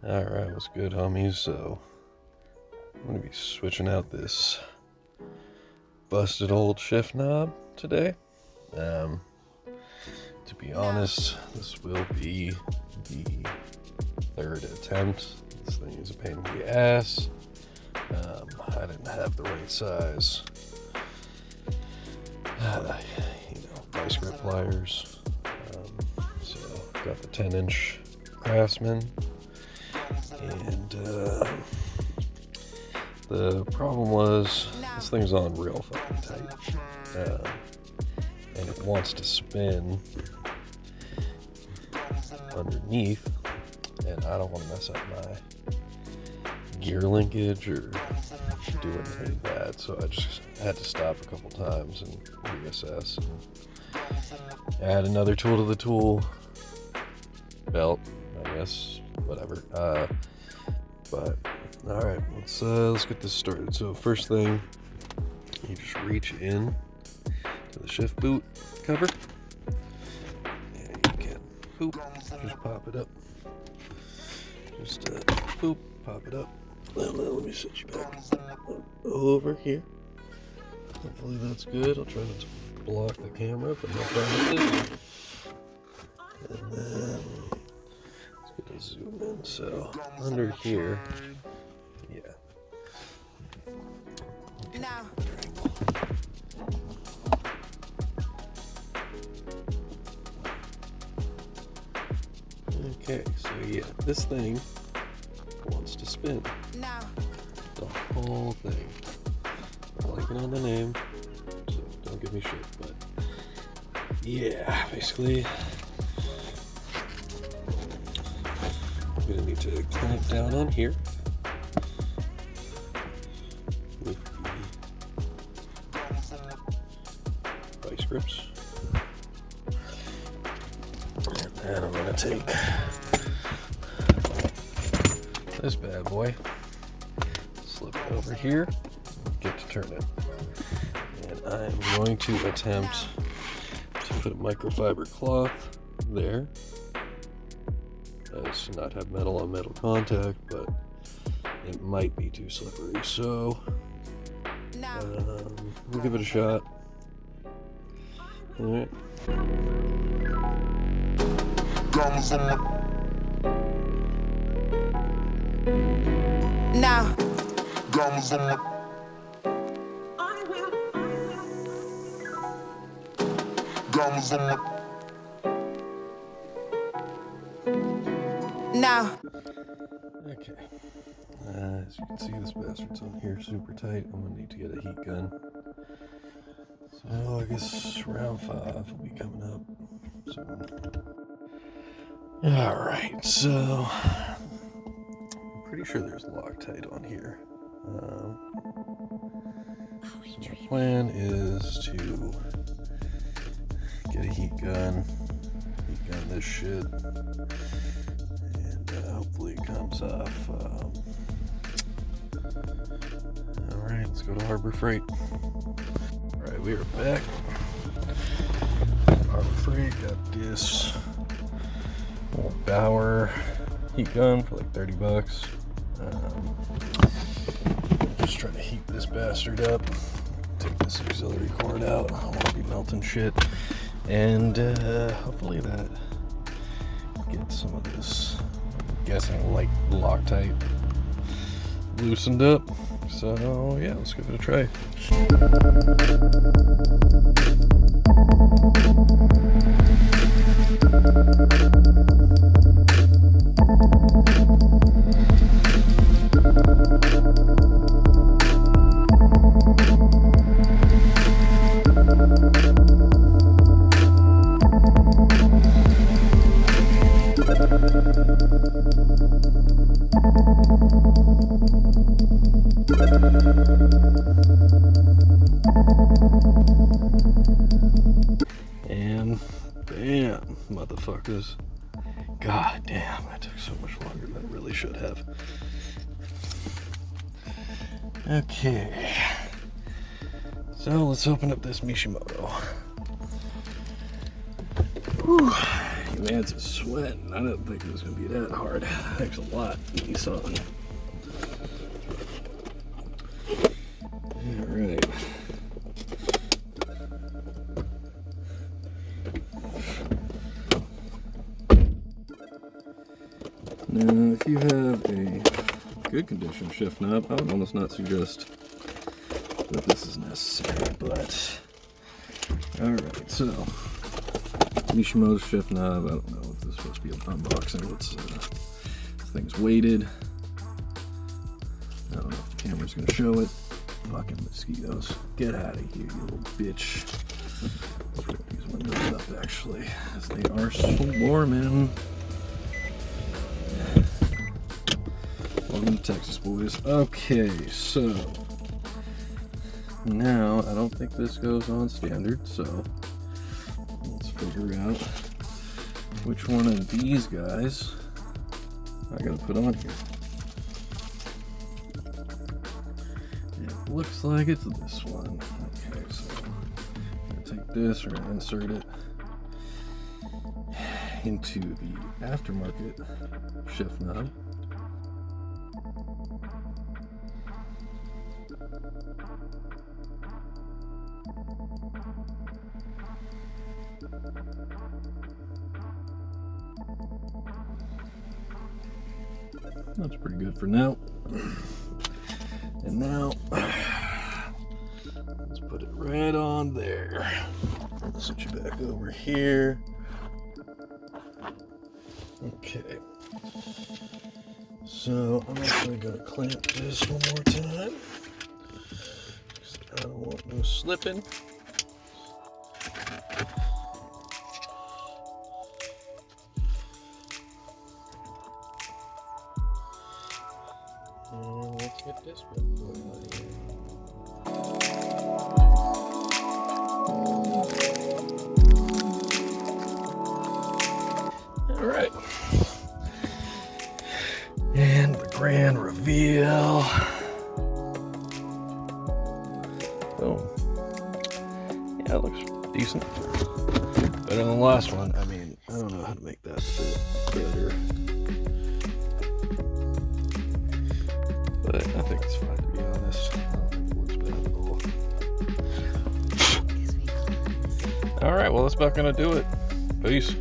Alright, what's good, homies? So, I'm going to be switching out this busted old shift knob today. To be honest, this will be the third attempt. This thing is a pain in the ass. I didn't have the right size, vice grip pliers. So, got the 10-inch Craftsman. And the problem was this thing's on real fucking tight, and it wants to spin underneath, and I don't want to mess up my gear linkage or do anything bad, so I just had to stop a couple times and reassess and add another tool to the tool belt, I guess, whatever. But all right, let's get this started. So first thing, you just reach in to the shift boot cover, and you can just pop it up. Just pop it up. Let me set you back over here. Hopefully that's good. I'll try not to block the camera, but no promises. And then to zoom in. So under here, yeah. Now. Okay, so yeah, this thing wants to spin. Now. The whole thing. I'm blanking on the name, so don't give me shit. But yeah, basically, I'm gonna need to clamp down on here with the vice grips, and then I'm gonna take this bad boy, slip it over here, get to turn it, and I'm going to attempt to put a microfiber cloth there. To not have metal on metal contact, but it might be too slippery, so we'll give it a shot. Alright. Now. Now. Okay. As you can see, this bastard's on here super tight. I'm gonna need to get a heat gun. So I guess round 5 will be coming up soon. Alright, so I'm pretty sure there's Loctite on here. So my plan is to get a heat gun this shit, and hopefully it comes off. Alright, let's go to Harbor Freight. Alright, we are back. Harbor Freight got this little Bauer heat gun for like $30. Just trying to heat this bastard up. Take this auxiliary cord out. I don't want to be melting shit. And hopefully that gets some of this, I'm guessing, light Loctite loosened up. So yeah, let's give it a try. And bam, motherfuckers. God damn, that took so much longer than it really should have. Okay. So let's open up this Mishimoto. Whew. man's sweating. I didn't think it was going to be that hard. Takes a lot to be something. Alright. Now, if you have a good condition shift knob, I would almost not suggest that this is necessary, but alright, so Mishimoto Shift Knob. I don't know if this is supposed to be an unboxing. Let's this thing's weighted. I don't know if the camera's gonna show it. Fucking mosquitoes. Get out of here, you little bitch. Let's put these windows up actually, as they are swarming. Welcome to Texas, boys. Okay, so now I don't think this goes on standard, so let's figure out which one of these guys I gotta put on here. It looks like it's this one. Okay, so I'm gonna take this, we're gonna insert it into the aftermarket shift knob. That's pretty good for now. And now, let's put it right on there. Switch it back over here. Okay. So I'm actually gonna clamp this one more time. I don't want no slipping. Let's get this one going. All right. And the grand reveal. Boom. Yeah, it looks decent. But on the last one, I mean, I don't know how to make that fit better. But I think it's fine, to be honest. I don't think it looks bad at all. Alright, well, that's about gonna do it. Peace.